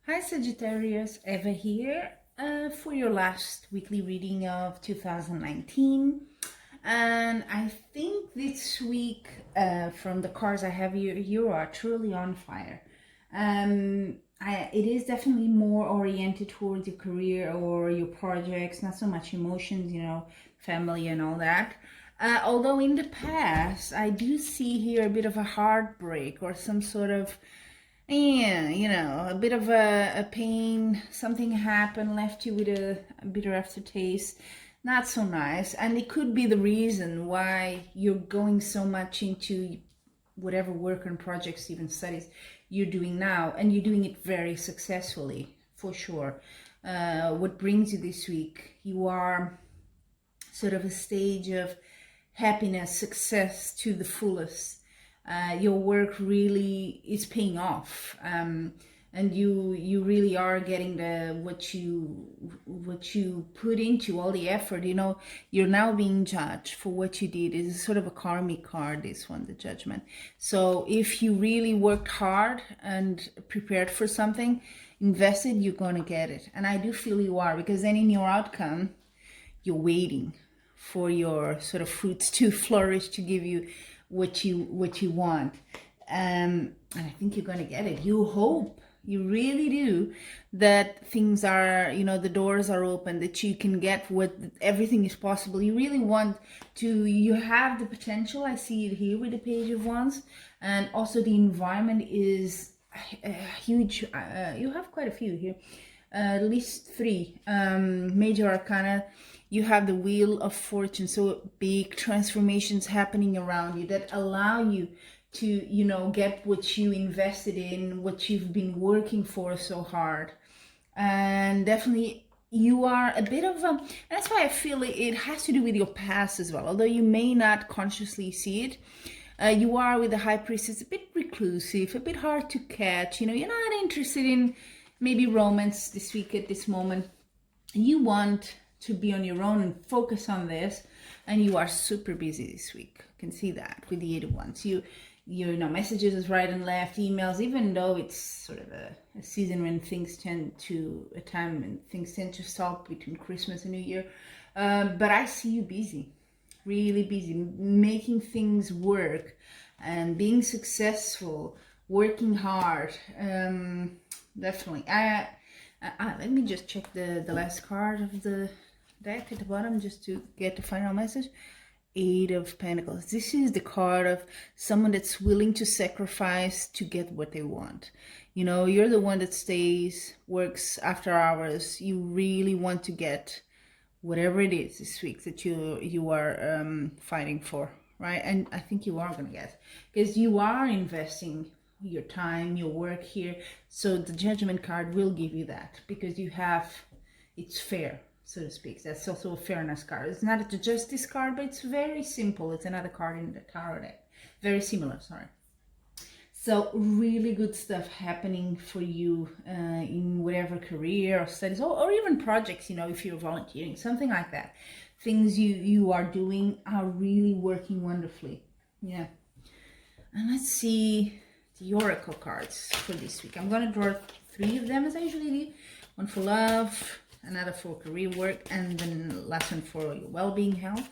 Hi Sagittarius, Eva here for your last weekly reading of 2019. And I think this week, from the cards I have here, you are truly on fire. It is definitely more oriented towards your career or your projects, not so much emotions, family and all that. Although in the past, I do see here a bit of a heartbreak or some sort of, yeah, a bit of a pain. Something happened, left you with a bitter aftertaste. Not so nice. And it could be the reason why you're going so much into whatever work and projects, even studies you're doing now, and you're doing it very successfully, for sure. What brings you this week? You are sort of a stage of happiness, success to the fullest. Your work really is paying off, and you really are getting the what you put into all the effort. You're now being judged for what you did. It's sort of a karmic card, this one, the Judgment. So if you really worked hard and prepared for something, invested, you're gonna get it. And I do feel you are, because then in your outcome, you're waiting for your sort of fruits to flourish, to give you what you want. And I think you're going to get it. You hope, you really do, that things are, the doors are open, that you can get what everything is possible. You really want to, you have the potential. I see it here with the Page of Wands. And also the environment is huge. You have quite a few here. At least three major arcana. You have the Wheel of Fortune, so big transformations happening around you that allow you to, get what you invested in, what you've been working for so hard. And definitely you are a bit of a, that's why I feel it has to do with your past as well, although you may not consciously see it. You are, with the High Priestess, a bit reclusive, a bit hard to catch. You're not interested in maybe romance this week at this moment. You want to be on your own and focus on this, and you are super busy this week. I can see that with the 8 of Wands. You messages is right and left, emails, even though it's sort of a season when things tend to, a time when things tend to stop between Christmas and New Year. But I see you busy, really busy, making things work and being successful, working hard. Definitely. Let me just check the last card of the deck at the bottom just to get the final message. 8 of Pentacles. This is the card of someone that's willing to sacrifice to get what they want. You're the one that stays, works after hours. You really want to get whatever it is this week that you are fighting for, right? And I think you are going to get, because you are investing your time, your work here. So the Judgment card will give you that, because you have, it's fair, so to speak. That's also a fairness card. It's not a justice card, but it's very simple. It's another card in the tarot deck. Very similar, sorry. So really good stuff happening for you in whatever career or studies, or even projects, if you're volunteering, something like that. Things you are doing are really working wonderfully. Yeah. And let's see the oracle cards for this week. I'm going to draw 3 of them, as I usually do. One for love, another for career work, and then the last one for your well-being, health.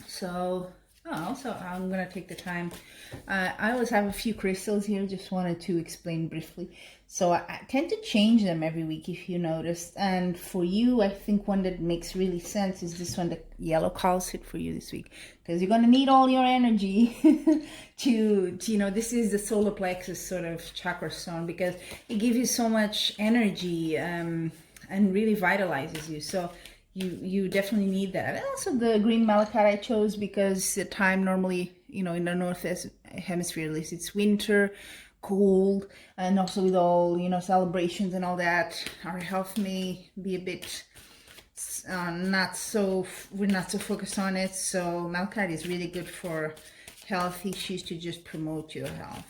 So, also I'm going to take the time. I always have a few crystals here, just wanted to explain briefly. So I tend to change them every week, if you noticed. And for you, I think one that makes really sense is this one, the yellow calcite, for you this week, because you're going to need all your energy to this is the solar plexus sort of chakra stone, because it gives you so much energy and really vitalizes you. So you definitely need that. And also the green malachite I chose because the time normally, in the north hemisphere at least, it's winter, cold, and also with all, celebrations and all that, our health may be a bit we're not so focused on it. So malachite is really good for health issues, to just promote your health.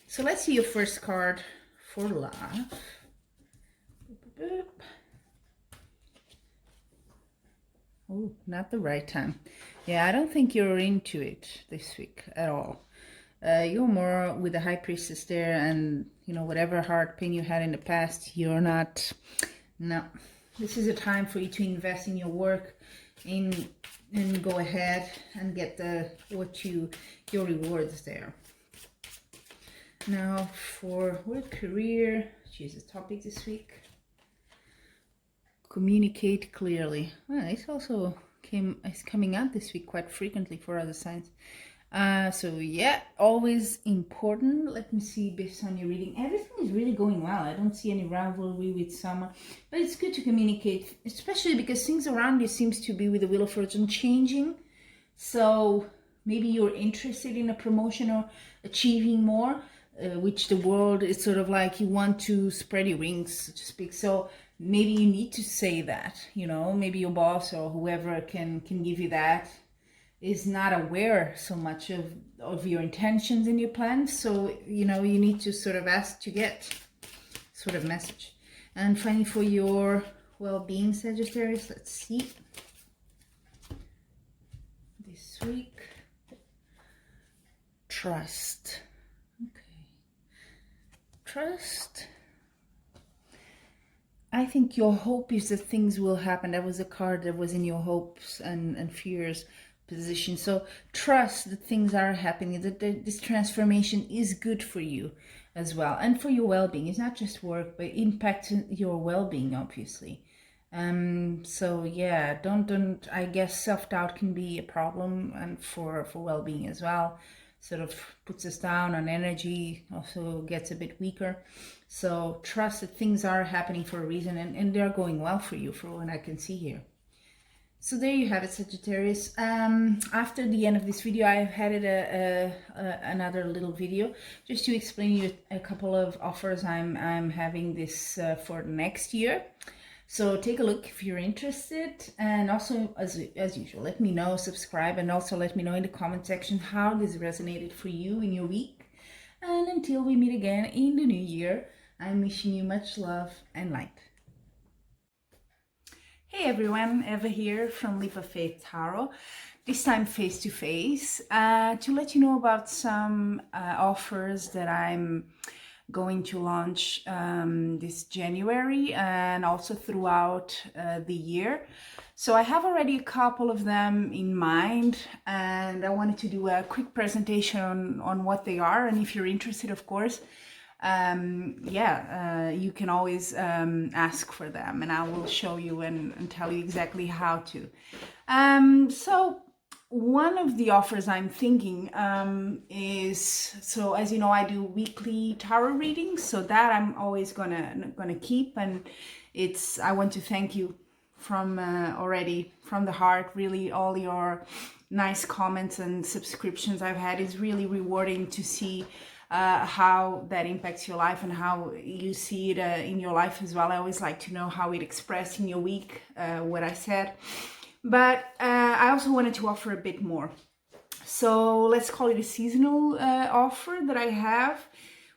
So let's see your first card for love. Oh, not the right time. Yeah, I don't think you're into it this week at all. You're more with the High Priestess there, and you know, whatever heart pain you had in the past, you're not, no. This is a time for you to invest in your work, and go ahead and get your rewards there. Now for work, career, choose a topic this week. Communicate clearly. Well, it's also coming out this week quite frequently for other signs. So yeah, always important. Let me see, based on your reading, everything is really going well. I don't see any rivalry with someone, but it's good to communicate, especially because things around you seems to be, with the Wheel of Fortune, changing. So maybe you're interested in a promotion or achieving more, which the world is sort of like, you want to spread your wings, so to speak. So maybe you need to say that, you know, maybe your boss or whoever can give you that is not aware so much of your intentions and your plans. So, you know, you need to sort of ask to get sort of message. And finally, for your well-being, Sagittarius, let's see. This week, trust. Okay. Trust. I think your hope is that things will happen. That was a card that was in your hopes and fears position. So trust that things are happening, that this transformation is good for you as well, and for your well-being. It's not just work, but impacts your well-being, obviously. So yeah, don't I guess self-doubt can be a problem, and for well-being as well, sort of puts us down on energy, also gets a bit weaker. So trust that things are happening for a reason, and they're going well for you, for what I can see here. So there you have it, Sagittarius. After the end of this video, I've added another little video just to explain you a couple of offers I'm having this for next year. So take a look if you're interested, and also as usual, let me know, subscribe, and also let me know in the comment section how this resonated for you in your week. And until we meet again in the new year, I'm wishing you much love and light. Hey everyone, Eva here from Leap of Faith Tarot, this time face to face, to let you know about some offers that I'm going to launch this January and also throughout the year. So I have already a couple of them in mind, and I wanted to do a quick presentation on what they are. And if you're interested, of course, you can always ask for them, and I will show you and tell you exactly how to. So one of the offers I'm thinking is, so as you know, I do weekly tarot readings, so that I'm always gonna keep, and I want to thank you from already from the heart. Really, all your nice comments and subscriptions I've had is really rewarding to see how that impacts your life and how you see it in your life as well. I always like to know how it expressed in your week, what I said. But I also wanted to offer a bit more. So let's call it a seasonal offer that I have.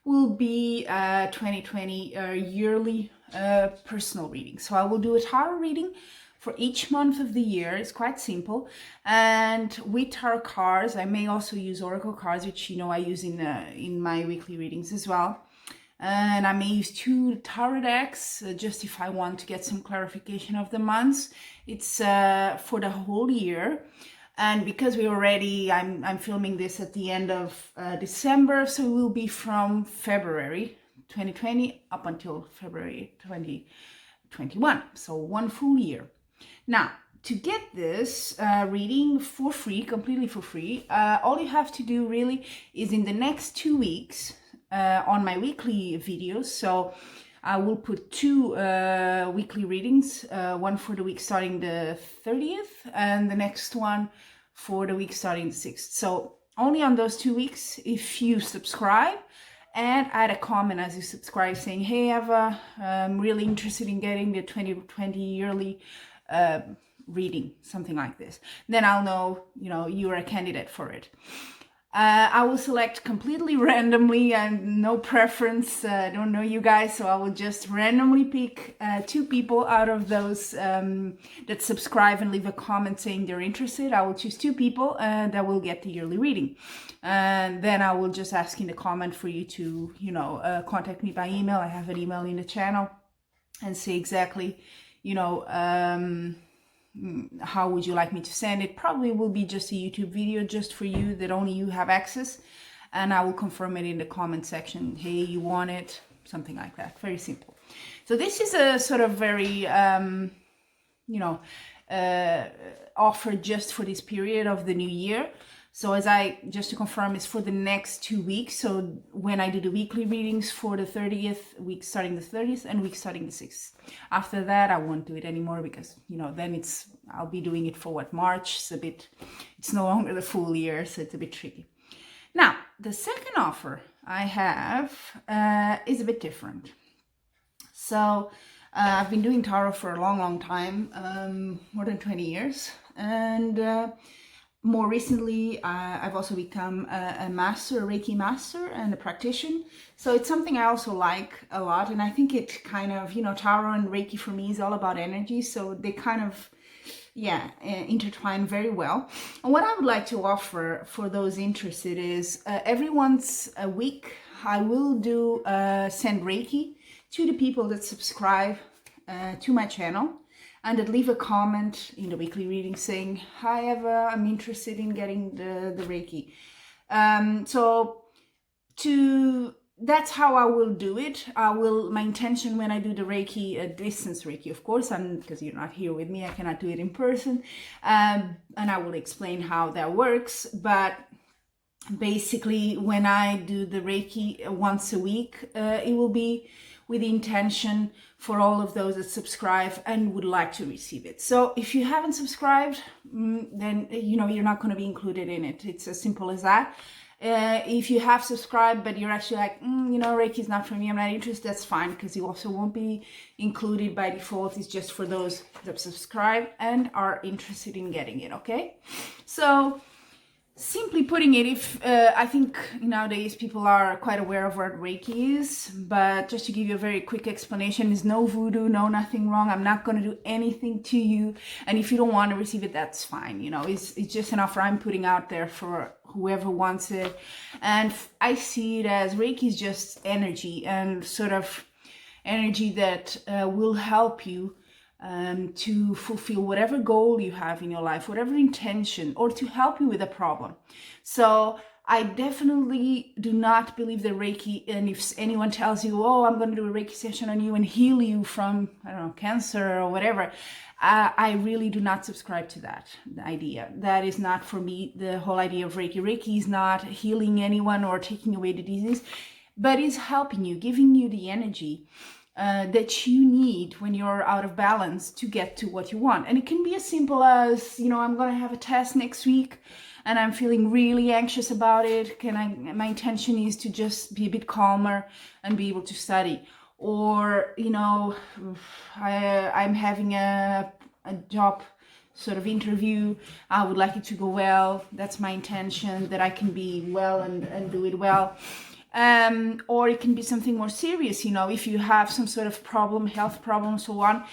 Will be 2020 yearly personal reading. So I will do a tarot reading for each month of the year. It's quite simple, and with tarot cards. I may also use oracle cards, which you know I use in my weekly readings as well. And I may use 2 tarot decks just if I want to get some clarification of the months. It's for the whole year. And because I'm filming this at the end of December, so it will be from February 2020 up until February 2021. So 1 full year. Now, to get this reading for free, completely for free, all you have to do really is in the next 2 weeks on my weekly videos. So I will put 2 weekly readings, one for the week starting the 30th and the next one for the week starting the 6th. So only on those 2 weeks, if you subscribe and add a comment as you subscribe saying, hey Eva, I'm really interested in getting the 2020 yearly reading, something like this, then I'll know, you know, you're a candidate for it. I will select completely randomly and no preference. I don't know you guys, so I will just randomly pick 2 people out of those that subscribe and leave a comment saying they're interested. I will choose 2 people that will get the yearly reading. And then I will just ask in the comment for you to, contact me by email. I have an email in the channel, and say exactly, how would you like me to send it. Probably will be just a YouTube video just for you, that only you have access, and I will confirm it in the comment section. Hey, you want it? Something like that. Very simple. So this is a sort of very offer just for this period of the new year. So just to confirm, it's for the next 2 weeks. So when I do the weekly readings for the 30th, week starting the 30th and week starting the 6th. After that, I won't do it anymore because, then I'll be doing it for March. It's no longer the full year, so it's a bit tricky. Now, the second offer I have is a bit different. So I've been doing tarot for a long, long time, more than 20 years. And more recently, I've also become a Reiki master and a practitioner. So it's something I also like a lot. And I think it kind of, tarot and Reiki for me is all about energy. So they kind of, intertwine very well. And what I would like to offer for those interested is every once a week, I will send Reiki to the people that subscribe to my channel, and that leave a comment in the weekly reading saying, hi Eva, I'm interested in getting the Reiki. That's how I will do it. My intention when I do the Reiki, distance Reiki, of course, and because you're not here with me, I cannot do it in person. And I will explain how that works. But basically, when I do the Reiki once a week, it will be with the intention for all of those that subscribe and would like to receive it. So if you haven't subscribed, then you're not going to be included in it. It's as simple as that. If you have subscribed but you're actually like, Reiki is not for me, I'm not interested, that's fine, because you also won't be included by default. It's just for those that subscribe and are interested in getting it. Okay, so simply putting it, I think nowadays people are quite aware of what Reiki is, but just to give you a very quick explanation, there's no voodoo, no nothing wrong. I'm not going to do anything to you, and if you don't want to receive it, that's fine. It's just an offer I'm putting out there for whoever wants it. And I see it as Reiki is just energy, and sort of energy that will help you to fulfill whatever goal you have in your life, whatever intention, or to help you with a problem. So I definitely do not believe that Reiki, and if anyone tells you, oh, I'm going to do a Reiki session on you and heal you from, cancer or whatever, I really do not subscribe to that idea. That is not for me the whole idea of Reiki. Reiki is not healing anyone or taking away the disease, but is helping you, giving you the energy that you need when you're out of balance to get to what you want. And it can be as simple as, I'm going to have a test next week and I'm feeling really anxious about it. My intention is to just be a bit calmer and be able to study. Or, I'm having a job sort of interview. I would like it to go well. That's my intention, that I can be well and do it well. Or it can be something more serious, if you have some sort of problem, health problem, so on.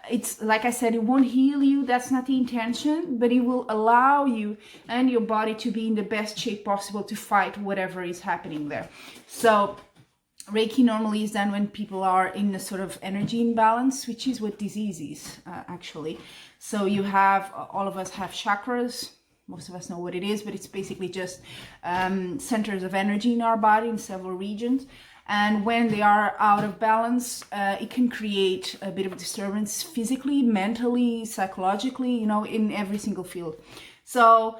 It's like I said, it won't heal you. That's not the intention, but it will allow you and your body to be in the best shape possible to fight whatever is happening there. So Reiki normally is done when people are in a sort of energy imbalance, which is what disease is, actually. So all of us have chakras. Most of us know what it is, but it's basically just centers of energy in our body in several regions. And when they are out of balance, it can create a bit of disturbance physically, mentally, psychologically, in every single field. So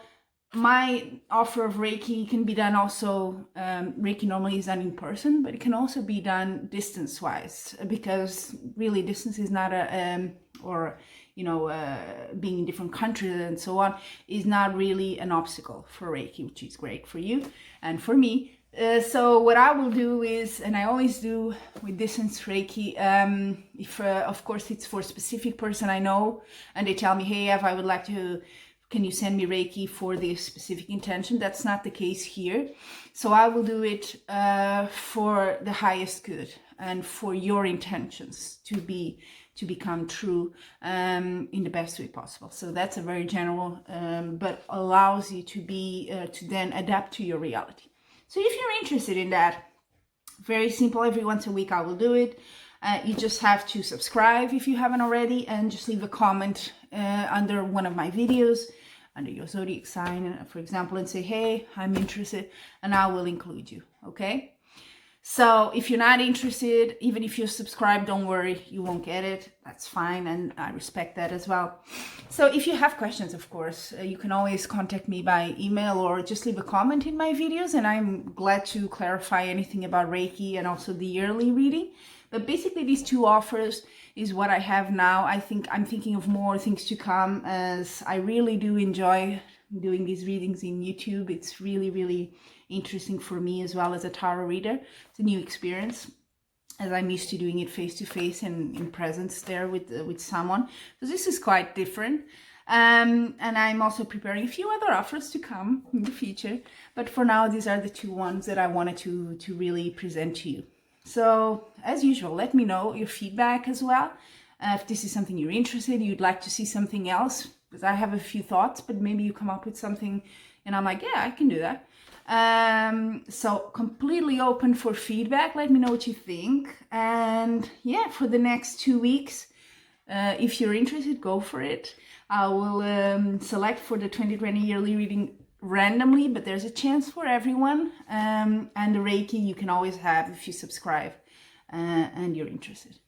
my offer of Reiki can be done also, Reiki normally is done in person, but it can also be done distance-wise, because really distance is not being in different countries and so on is not really an obstacle for Reiki, which is great for you and for me. So what I will do is, and I always do with distance Reiki, if of course it's for a specific person I know and they tell me, hey Ev, I would like to can you send me Reiki for this specific intention? That's not the case here. So I will do it for the highest good and for your intentions to become true in the best way possible. So that's a very general, but allows you to to then adapt to your reality. So if you're interested in that, very simple, every once a week I will do it. You just have to subscribe if you haven't already, and just leave a comment under one of my videos, under your zodiac sign, for example, and say, hey, I'm interested, and I will include you, okay? So if you're not interested, even if you're subscribed, don't worry, you won't get it. That's fine, and I respect that as well. So if you have questions, of course, you can always contact me by email or just leave a comment in my videos, and I'm glad to clarify anything about Reiki and also the yearly reading. But basically these two offers is what I have now. I think I'm thinking of more things to come, as I really do enjoy doing these readings in YouTube. It's really, really interesting for me as well as a tarot reader. It's a new experience, as I'm used to doing it face to face and in presence there with someone. So this is quite different. And I'm also preparing a few other offers to come in the future. But for now, these are the two ones that I wanted to really present to you. So as usual, let me know your feedback as well. If this is something you're interested in, you'd like to see something else, because I have a few thoughts, but maybe you come up with something and I'm like, yeah, I can do that. So completely open for feedback. Let me know what you think. And yeah, for the next 2 weeks, if you're interested, go for it. I will select for the 2020 yearly reading randomly, but there's a chance for everyone. And the Reiki you can always have if you subscribe and you're interested.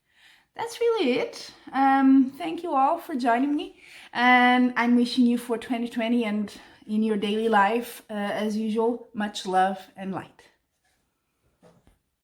That's really it. Thank you all for joining me, and I'm wishing you for 2020 and in your daily life, as usual, much love and light.